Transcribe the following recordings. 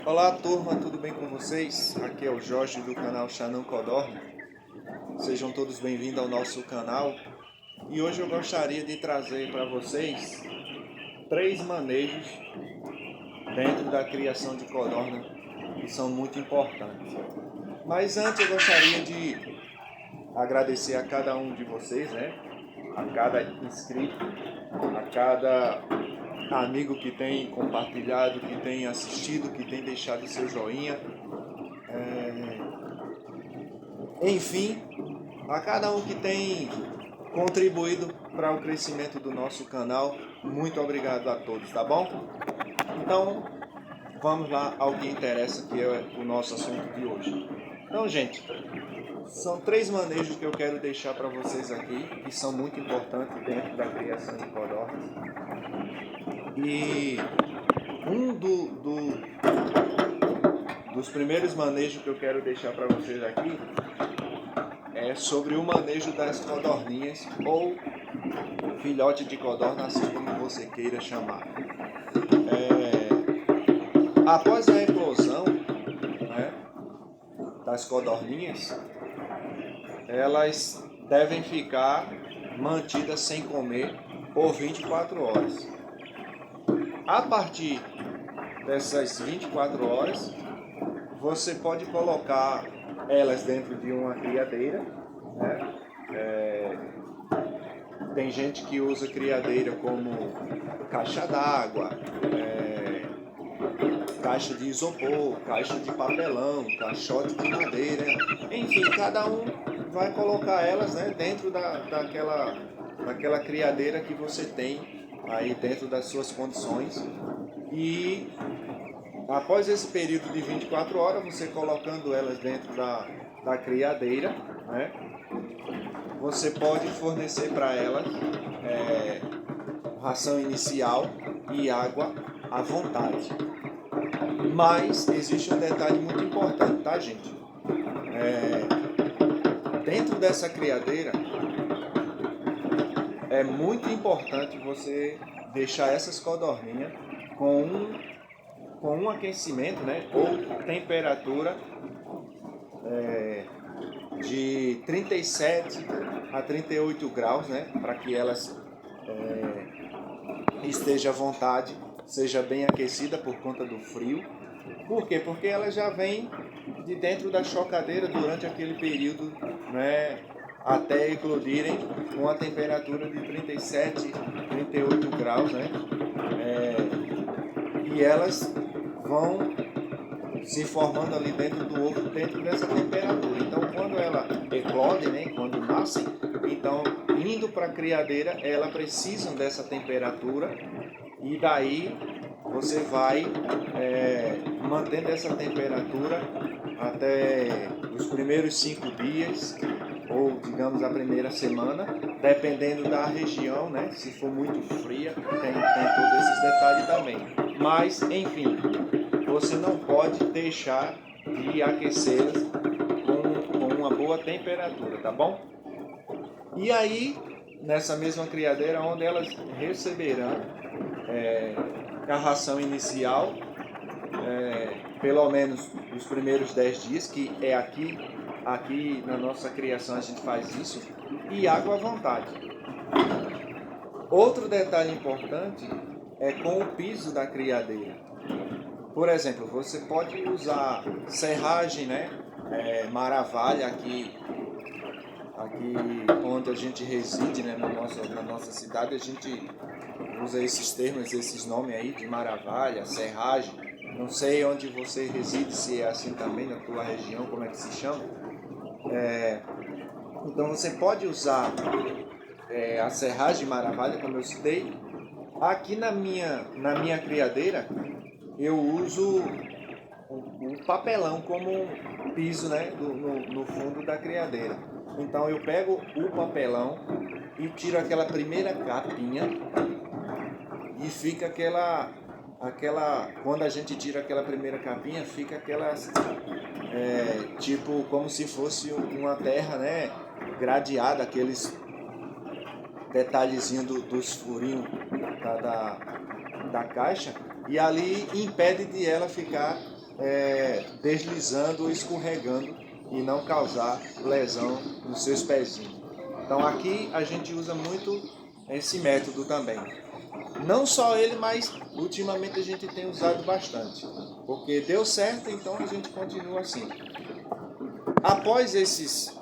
Olá turma, tudo bem com vocês? Aqui é o Jorge do canal Xanã Codorna. Sejam todos bem-vindos ao nosso canal. E hoje eu gostaria de trazer para vocês 3 manejos dentro da criação de codorna que são muito importantes. Mas antes eu gostaria de agradecer a cada um de vocês, a cada inscrito, a cada amigo que tem compartilhado, que tem assistido, que tem deixado seu joinha, enfim, a cada um que tem contribuído para o crescimento do nosso canal. Muito obrigado a todos, tá bom? Então, vamos lá ao que interessa, que é o nosso assunto de hoje. Então, gente, são 3 manejos que eu quero deixar para vocês aqui, que são muito importantes dentro da criação de codornas. E um dos primeiros manejos que eu quero deixar para vocês aqui é sobre o manejo das codorninhas, ou filhote de codorna, assim como você queira chamar. Após a eclosão, das codorninhas, elas devem ficar mantidas sem comer por 24 horas. A partir dessas 24 horas, você pode colocar elas dentro de uma criadeira, Tem gente que usa criadeira como caixa d'água, caixa de isopor, caixa de papelão, caixote de madeira, enfim, cada um vai colocar elas dentro daquela criadeira que você tem aí dentro das suas condições. E após esse período de 24 horas, você colocando elas dentro da criadeira, você pode fornecer para elas ração inicial e água à vontade. Mas existe um detalhe muito importante, tá, gente? Dentro dessa criadeira, é muito importante você deixar essas codorninhas com um aquecimento, ou temperatura de 37 a 38 graus, para que elas estejam à vontade, seja bem aquecida por conta do frio. Por quê? Porque elas já vêm de dentro da chocadeira durante aquele período, até eclodirem com a temperatura de 37, 38 graus, e elas vão se formando ali dentro do ovo, dentro dessa temperatura. Então, quando ela eclode, quando nascem, então, indo para a criadeira, elas precisam dessa temperatura, e daí você vai mantendo essa temperatura até os primeiros 5 dias, ou digamos a primeira semana, dependendo da região, se for muito fria, tem todos esses detalhes também. Mas, enfim, você não pode deixar de aquecê-las com uma boa temperatura, tá bom? E aí, nessa mesma criadeira, onde elas receberão a ração inicial, pelo menos os primeiros 10 dias, que é aqui na nossa criação a gente faz isso, e água à vontade. Outro detalhe importante é com o piso da criadeira. Por exemplo, você pode usar serragem, maravalha aqui onde a gente reside, na nossa cidade, a gente usa esses termos, esses nomes aí de maravalha, serragem. Não sei onde você reside, se é assim também na tua região, como é que se chama. Então você pode usar a serragem maravalha, como eu citei. Aqui na minha criadeira, eu uso um papelão como piso, no fundo da criadeira. Então eu pego o papelão e tiro aquela primeira capinha, e fica quando a gente tira aquela primeira capinha, fica tipo como se fosse uma terra, gradeada, aqueles detalhezinhos dos furinhos da caixa e ali impede de ela ficar deslizando ou escorregando e não causar lesão nos seus pezinhos. Então aqui a gente usa muito esse método também. Não só ele, mas ultimamente a gente tem usado bastante, porque deu certo, então a gente continua assim. Após esses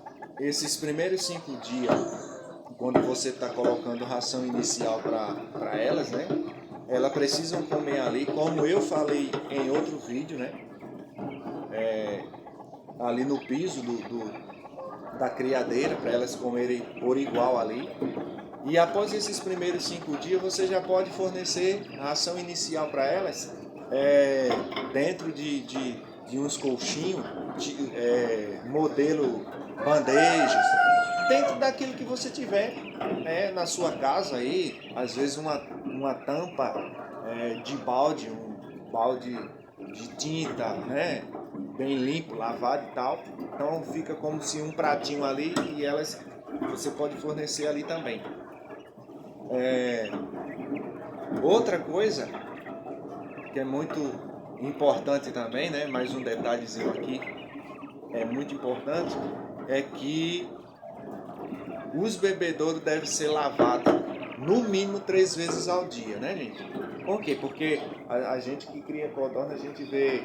primeiros 5 dias, quando você está colocando ração inicial para elas, né? Elas precisam comer ali, como eu falei em outro vídeo, né? Ali no piso da criadeira, para elas comerem por igual ali. E após esses primeiros 5 dias, você já pode fornecer ração inicial para elas dentro de uns colchinhos, modelo bandejas, dentro daquilo que você tiver na sua casa aí, às vezes uma tampa de balde, um balde de tinta, né? Bem limpo, lavado e tal. Então fica como se um pratinho ali e você pode fornecer ali também. Outra coisa que é muito importante também, né? Mais um detalhezinho aqui, é muito importante, é que os bebedouros devem ser lavados no mínimo 3 vezes ao dia, né, gente? Por quê? Porque a gente que cria codorna, a gente vê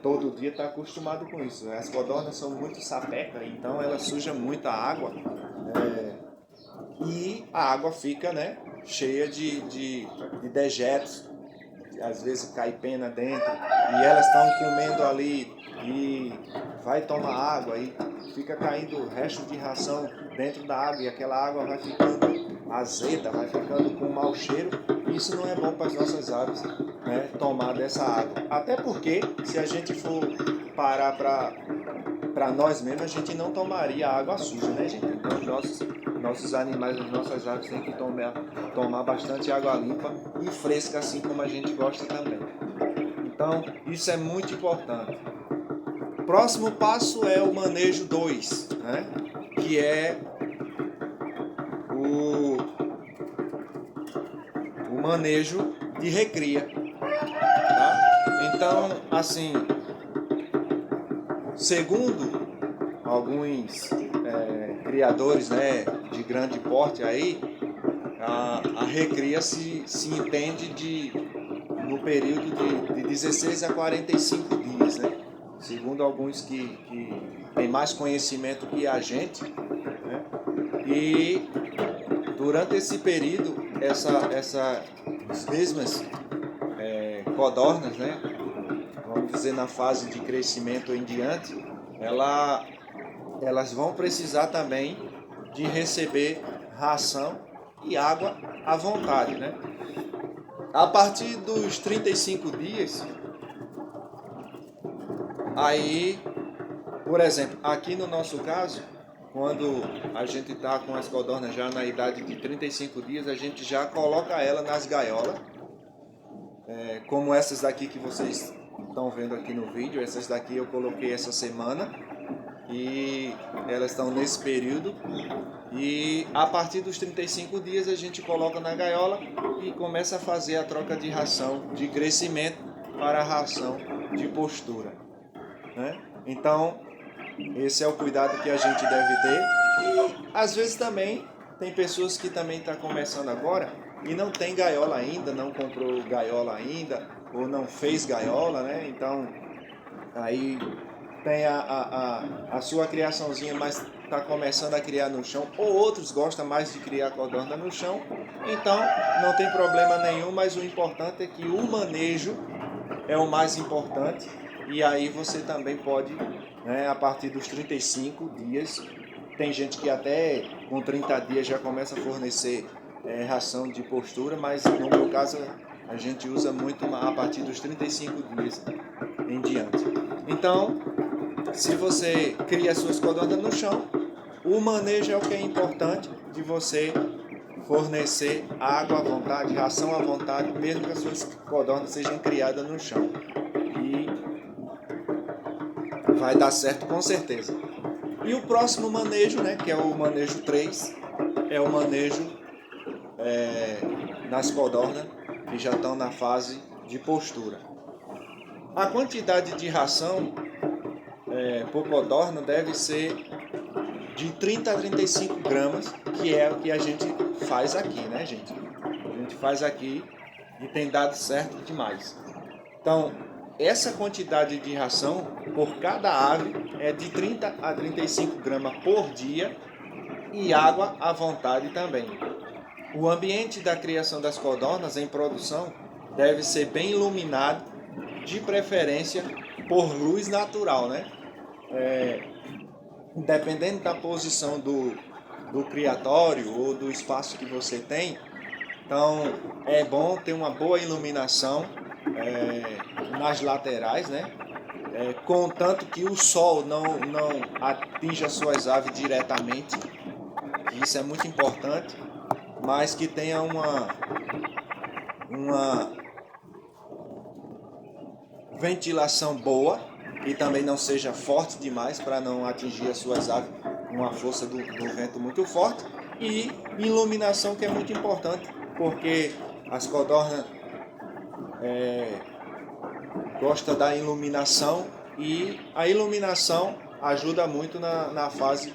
todo dia, está acostumado com isso. As codornas são muito sapecas, então ela suja muito a água e a água fica, né, cheia de dejetos. Às vezes cai pena dentro e elas estão comendo ali e vai tomar água e fica caindo resto de ração dentro da água e aquela água vai ficando azeda, vai ficando com mau cheiro. Isso não é bom para as nossas aves, né, tomar dessa água. Até porque se a gente for parar para nós mesmos, a gente não tomaria água suja, né, gente? Então nossos animais, as nossas aves têm que tomar bastante água limpa e fresca, assim como a gente gosta também. Então, isso é muito importante. O próximo passo é o manejo 2, né? Que é o manejo de recria. Tá? Então, assim, segundo alguns criadores, né, de grande porte aí, a recria se entende no período de 16 a 45 dias, né? Segundo alguns que têm mais conhecimento que a gente, né? E durante esse período, essas mesmas codornas, né, vamos dizer na fase de crescimento em diante, elas vão precisar também de receber ração e água à vontade, né? A partir dos 35 dias, aí, por exemplo, aqui no nosso caso, quando a gente está com as codornas já na idade de 35 dias, a gente já coloca ela nas gaiolas, como essas daqui que vocês estão vendo aqui no vídeo. Essas daqui eu coloquei essa semana e elas estão nesse período. E a partir dos 35 dias a gente coloca na gaiola e começa a fazer a troca de ração de crescimento para a ração de postura, né? Então, esse é o cuidado que a gente deve ter. E às vezes também tem pessoas que também estão começando agora e não tem gaiola ainda, não comprou gaiola ainda, ou não fez gaiola, né? Então, aí tem a sua criaçãozinha, mas está começando a criar no chão, ou outros gostam mais de criar codorna no chão, então não tem problema nenhum, mas o importante é que o manejo é o mais importante, e aí você também pode, né, a partir dos 35 dias, tem gente que até com 30 dias já começa a fornecer ração de postura, mas no meu caso a gente usa muito a partir dos 35 dias em diante. Então, se você cria suas codornas no chão, o manejo é o que é importante, de você fornecer água à vontade, ração à vontade, mesmo que as suas codornas sejam criadas no chão. E vai dar certo com certeza. E o próximo manejo, né, que é o manejo 3, é o manejo nas codornas que já estão na fase de postura. A quantidade de ração por codorna deve ser de 30 a 35 gramas, que é o que a gente faz aqui, né, gente? A gente faz aqui e tem dado certo demais. Então, essa quantidade de ração por cada ave é de 30 a 35 gramas por dia e água à vontade também. O ambiente da criação das codornas em produção deve ser bem iluminado, de preferência por luz natural, né? Dependendo da posição do criatório ou do espaço que você tem, então é bom ter uma boa iluminação nas laterais, né? Contanto que o sol não atinja suas aves diretamente, isso é muito importante, mas que tenha uma ventilação boa e também não seja forte demais para não atingir as suas aves com a força do vento muito forte, e iluminação, que é muito importante, porque as codornas gostam da iluminação, e a iluminação ajuda muito na fase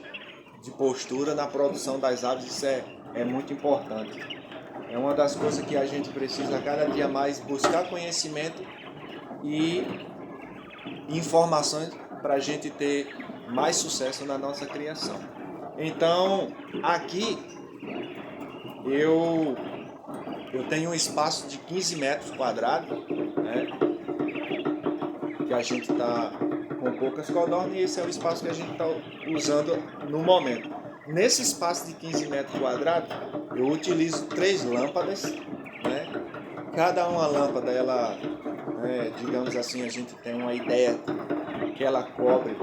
de postura, na produção das aves. Isso é muito importante. É uma das coisas que a gente precisa cada dia mais buscar conhecimento e informações para a gente ter mais sucesso na nossa criação. Então, aqui eu tenho um espaço de 15 metros quadrados, né, que a gente está com poucas codornas, e esse é o espaço que a gente está usando no momento. Nesse espaço de 15 metros quadrados, eu utilizo 3 lâmpadas, né? Cada uma lâmpada, ela, digamos assim, a gente tem uma ideia que ela cobre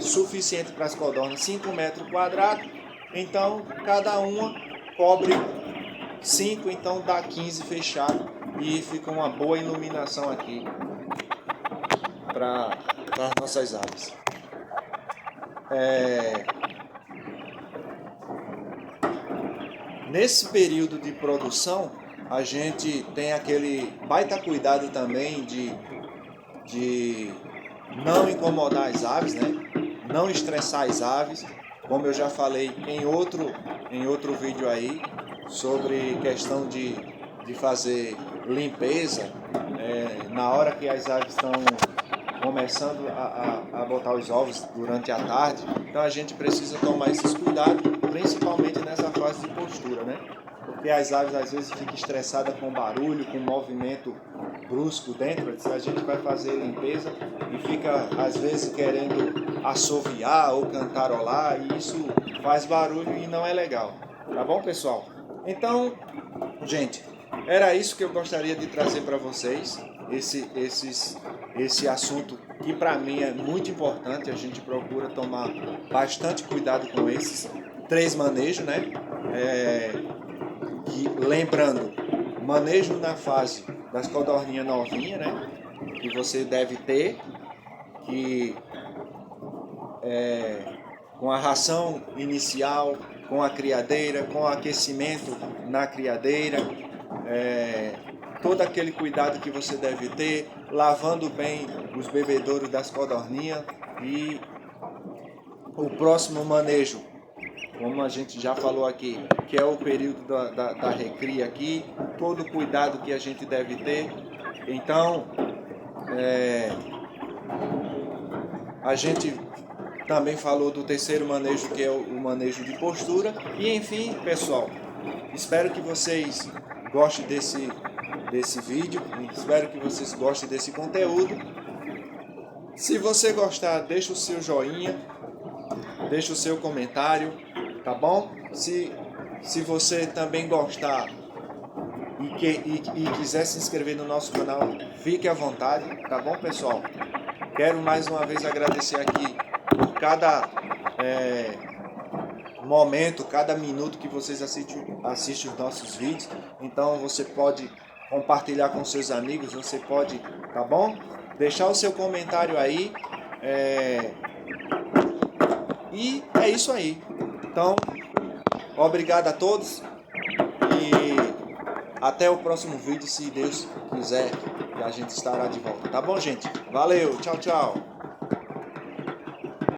suficiente para as codornas 5 metros quadrados, então cada uma cobre 5, então dá 15 fechado, e fica uma boa iluminação aqui para as nossas aves. Nesse período de produção, a gente tem aquele baita cuidado também de não incomodar as aves, né? Não estressar as aves, como eu já falei em outro vídeo aí, sobre questão de fazer limpeza na hora que as aves estão começando a botar os ovos durante a tarde. Então a gente precisa tomar esses cuidados, principalmente nessa fase de postura, né? Porque as aves às vezes ficam estressadas com barulho, com movimento brusco dentro. A gente vai fazer limpeza e fica às vezes querendo assoviar ou cantarolar, e isso faz barulho e não é legal. Tá bom, pessoal? Então, gente, era isso que eu gostaria de trazer para vocês, esse assunto que para mim é muito importante. A gente procura tomar bastante cuidado com esses 3 manejos, né? Lembrando, manejo na fase das codorninhas novinhas, né? Que você deve ter, que com a ração inicial, com a criadeira, com o aquecimento na criadeira, todo aquele cuidado que você deve ter, lavando bem os bebedouros das codorninhas. E o próximo manejo, como a gente já falou aqui, que é o período da recria aqui, todo o cuidado que a gente deve ter. Então, a gente também falou do terceiro manejo, que é o manejo de postura. E enfim, pessoal, espero que vocês gostem desse vídeo, espero que vocês gostem desse conteúdo. Se você gostar, deixa o seu joinha, deixa o seu comentário, tá bom? Se você também gostar e quiser se inscrever no nosso canal, fique à vontade, tá bom, pessoal? Quero mais uma vez agradecer aqui por cada momento, cada minuto que vocês assistem os nossos vídeos. Então você pode compartilhar com seus amigos, você pode, tá bom? Deixar o seu comentário aí. E é isso aí. Então, obrigado a todos e Até o próximo vídeo, se Deus quiser, que a gente estará de volta. Tá bom, gente? Valeu, tchau, tchau.